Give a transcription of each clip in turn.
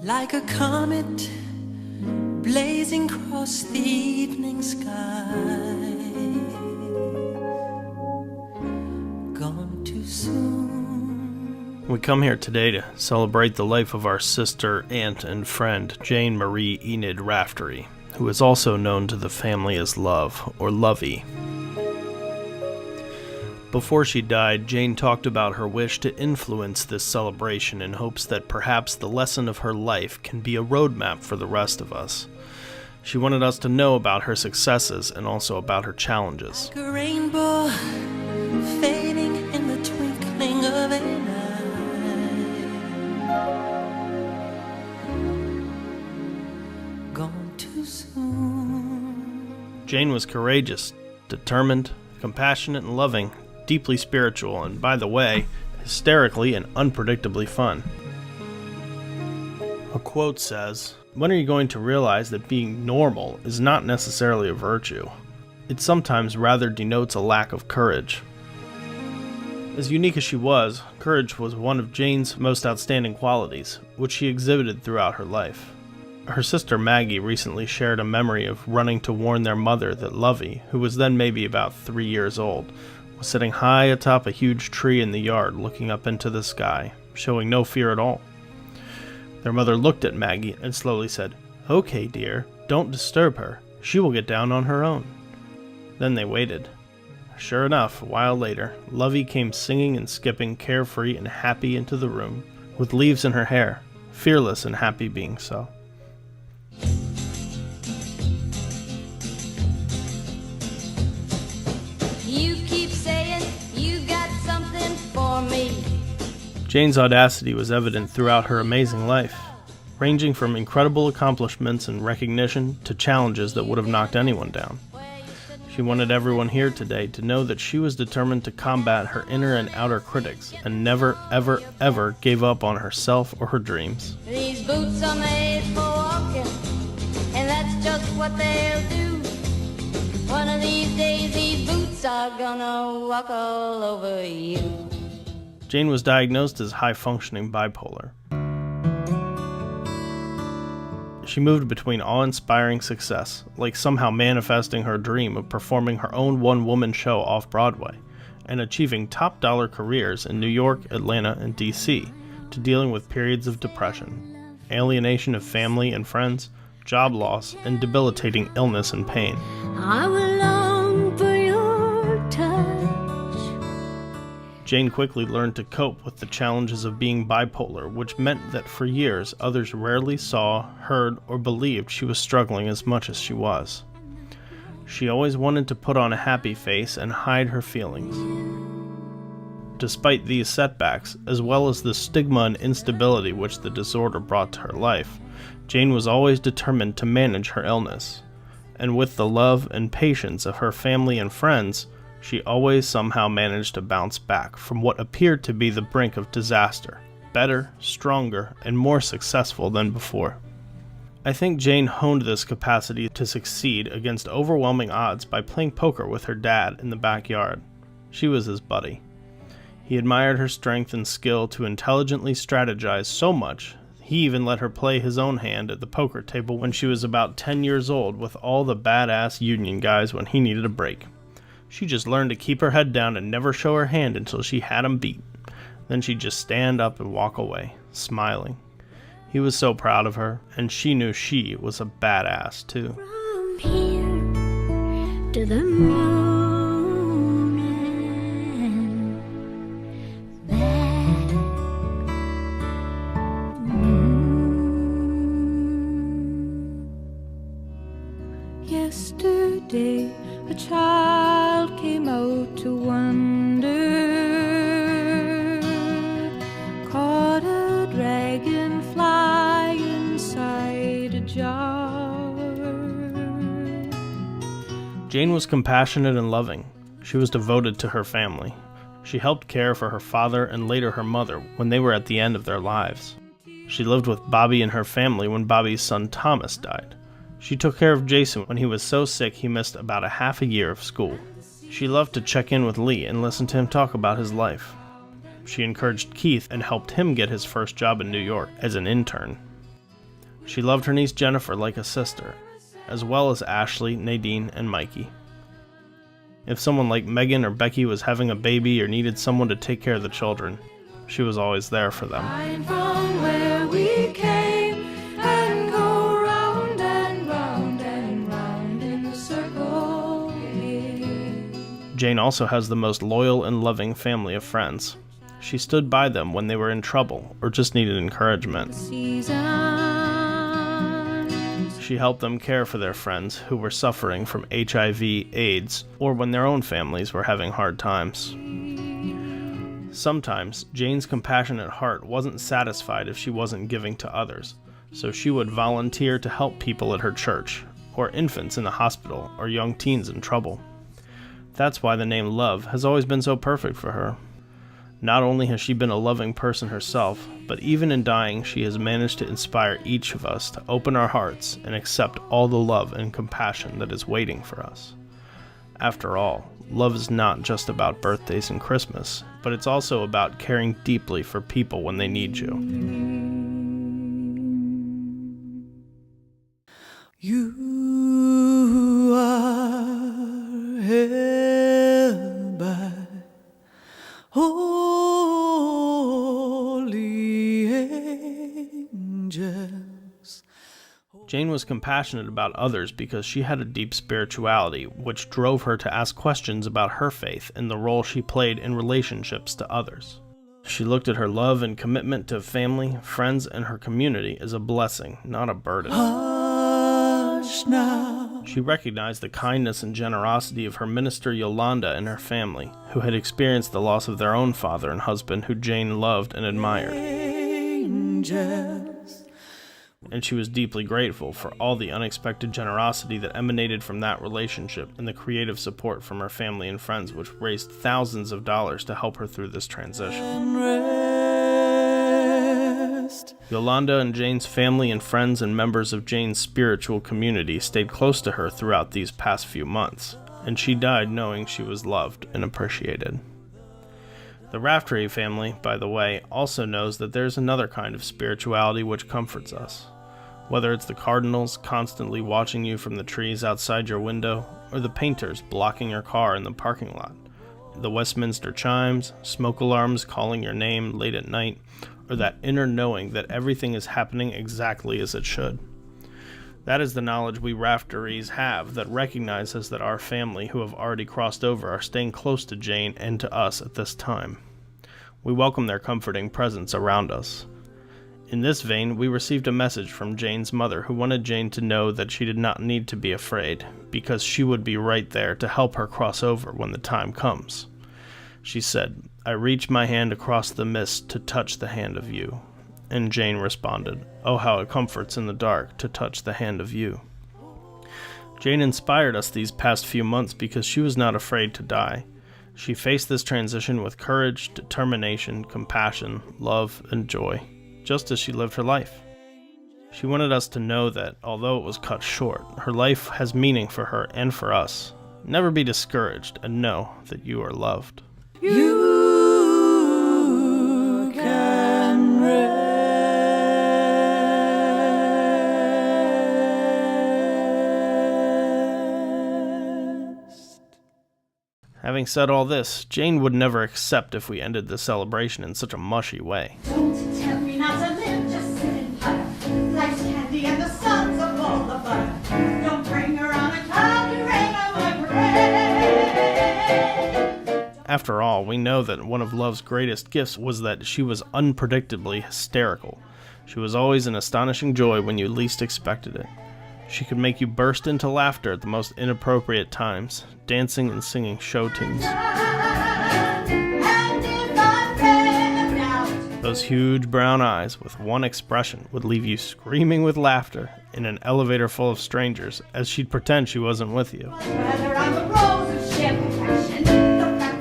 like a comet blazing across the evening sky. Gone too soon. We come here today to celebrate the life of our sister, aunt, and friend, Jane Marie Enid Raftery, who is also known to the family as Love, or Lovey. Before she died, Jane talked about her wish to influence this celebration in hopes that perhaps the lesson of her life can be a roadmap for the rest of us. She wanted us to know about her successes and also about her challenges. Like a rainbow fading in the twinkling of an eye. Gone too soon. Jane was courageous, determined, compassionate, and loving, deeply spiritual, and, by the way, hysterically and unpredictably fun. A quote says, "When are you going to realize that being normal is not necessarily a virtue? It sometimes rather denotes a lack of courage." As unique as she was, courage was one of Jane's most outstanding qualities, which she exhibited throughout her life. Her sister Maggie recently shared a memory of running to warn their mother that Lovey, who was then maybe about 3 years old, was sitting high atop a huge tree in the yard looking up into the sky, showing no fear at all. Their mother looked at Maggie and slowly said, "Okay, dear, don't disturb her. She will get down on her own." Then they waited. Sure enough, a while later, Lovey came singing and skipping carefree and happy into the room, with leaves in her hair, fearless and happy being so. Jane's audacity was evident throughout her amazing life, ranging from incredible accomplishments and recognition to challenges that would have knocked anyone down. She wanted everyone here today to know that she was determined to combat her inner and outer critics and never, ever, ever gave up on herself or her dreams. These boots are made for walking, and that's just what they'll do. One of these days these boots are gonna walk all over you. Jane was diagnosed as high-functioning bipolar. She moved between awe-inspiring success, like somehow manifesting her dream of performing her own one-woman show off-Broadway, and achieving top-dollar careers in New York, Atlanta, and D.C., to dealing with periods of depression, alienation of family and friends, job loss, and debilitating illness and pain. I will long for your touch. Jane quickly learned to cope with the challenges of being bipolar, which meant that for years others rarely saw, heard, or believed she was struggling as much as she was. She always wanted to put on a happy face and hide her feelings. Despite these setbacks, as well as the stigma and instability which the disorder brought to her life, Jane was always determined to manage her illness. And with the love and patience of her family and friends, she always somehow managed to bounce back from what appeared to be the brink of disaster, better, stronger, and more successful than before. I think Jane honed this capacity to succeed against overwhelming odds by playing poker with her dad in the backyard. She was his buddy. He admired her strength and skill to intelligently strategize so much, he even let her play his own hand at the poker table when she was about 10 years old with all the badass union guys when he needed a break. She just learned to keep her head down and never show her hand until she had him beat. Then she'd just stand up and walk away, smiling. He was so proud of her, and she knew she was a badass too. From here to the moon and back. Yesterday, a child came out to wander, caught a dragonfly inside a jar. Jane was compassionate and loving. She was devoted to her family. She helped care for her father and later her mother when they were at the end of their lives. She lived with Bobby and her family when Bobby's son Thomas died. She took care of Jason when he was so sick he missed about a half a year of school. She loved to check in with Lee and listen to him talk about his life. She encouraged Keith and helped him get his first job in New York as an intern. She loved her niece Jennifer like a sister, as well as Ashley, Nadine, and Mikey. If someone like Megan or Becky was having a baby or needed someone to take care of the children, she was always there for them. From where we came and go round and round and round in a circle here. Jane also has the most loyal and loving family of friends. She stood by them when they were in trouble or just needed encouragement. She helped them care for their friends who were suffering from HIV, AIDS, or when their own families were having hard times. Sometimes, Jane's compassionate heart wasn't satisfied if she wasn't giving to others, so she would volunteer to help people at her church, or infants in the hospital, or young teens in trouble. That's why the name Love has always been so perfect for her. Not only has she been a loving person herself, but even in dying, she has managed to inspire each of us to open our hearts and accept all the love and compassion that is waiting for us. After all, love is not just about birthdays and Christmas, but it's also about caring deeply for people when they need you. You are held by holy angels. Jane was compassionate about others because she had a deep spirituality, which drove her to ask questions about her faith and the role she played in relationships to others. She looked at her love and commitment to family, friends, and her community as a blessing, not a burden. Hush now. She recognized the kindness and generosity of her minister Yolanda and her family, who had experienced the loss of their own father and husband who Jane loved and admired. Angels. And she was deeply grateful for all the unexpected generosity that emanated from that relationship and the creative support from her family and friends, which raised thousands of dollars to help her through this transition. Yolanda and Jane's family and friends and members of Jane's spiritual community stayed close to her throughout these past few months, and she died knowing she was loved and appreciated. The Raftery family, by the way, also knows that there's another kind of spirituality which comforts us. Whether it's the cardinals constantly watching you from the trees outside your window, or the painters blocking your car in the parking lot, the Westminster chimes, smoke alarms calling your name late at night, or that inner knowing that everything is happening exactly as it should. That is the knowledge we Rafteries have that recognizes that our family who have already crossed over are staying close to Jane and to us at this time. We welcome their comforting presence around us. In this vein, we received a message from Jane's mother who wanted Jane to know that she did not need to be afraid, because she would be right there to help her cross over when the time comes. She said, "I reach my hand across the mist to touch the hand of you." And Jane responded, "Oh, how it comforts in the dark to touch the hand of you." Jane inspired us these past few months because she was not afraid to die. She faced this transition with courage, determination, compassion, love, and joy, just as she lived her life. She wanted us to know that, although it was cut short, her life has meaning for her and for us. Never be discouraged and know that you are loved. You can rest. Having said all this, Jane would never accept if we ended the celebration in such a mushy way. Don't tell me not to live, just sit and putter. Life's candy and the sun's a bowl of butter. Don't bring her on a cloudy rain on my parade. After all, we know that one of Love's greatest gifts was that she was unpredictably hysterical. She was always an astonishing joy when you least expected it. She could make you burst into laughter at the most inappropriate times, dancing and singing show tunes. Those huge brown eyes with one expression would leave you screaming with laughter in an elevator full of strangers as she'd pretend she wasn't with you.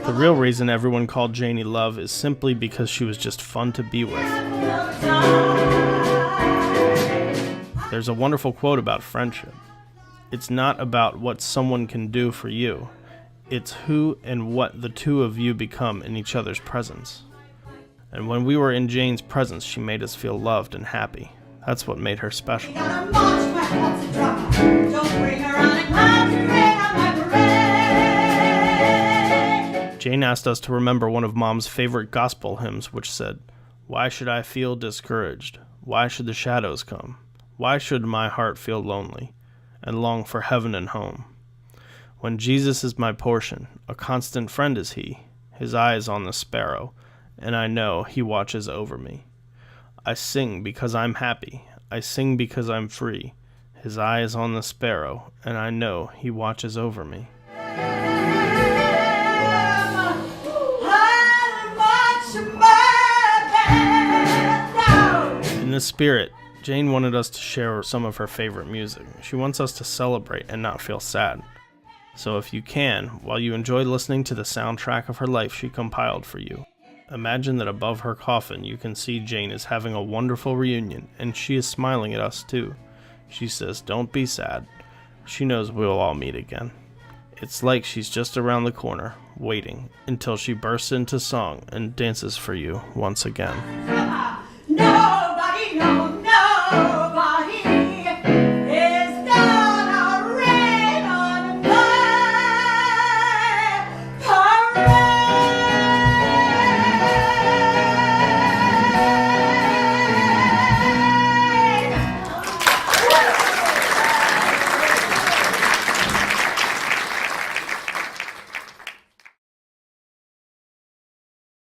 The real reason everyone called Janie Love is simply because she was just fun to be with. There's a wonderful quote about friendship. It's not about what someone can do for you. It's who and what the two of you become in each other's presence. And when we were in Jane's presence, she made us feel loved and happy. That's what made her special. We gotta march my heart's a drummer. Don't bring her on a cloud to rain on my parade. Jane asked us to remember one of Mom's favorite gospel hymns, which said, "Why should I feel discouraged? Why should the shadows come? Why should my heart feel lonely and long for heaven and home? When Jesus is my portion, a constant friend is he. His eye is on the sparrow, and I know he watches over me. I sing because I'm happy. I sing because I'm free. His eye is on the sparrow, and I know he watches over me." In this spirit, Jane wanted us to share some of her favorite music. She wants us to celebrate and not feel sad. So if you can, while you enjoy listening to the soundtrack of her life she compiled for you, imagine that above her coffin you can see Jane is having a wonderful reunion, and she is smiling at us too. She says, "Don't be sad." She knows we'll all meet again. It's like she's just around the corner, waiting until she bursts into song and dances for you once again. Nobody, no.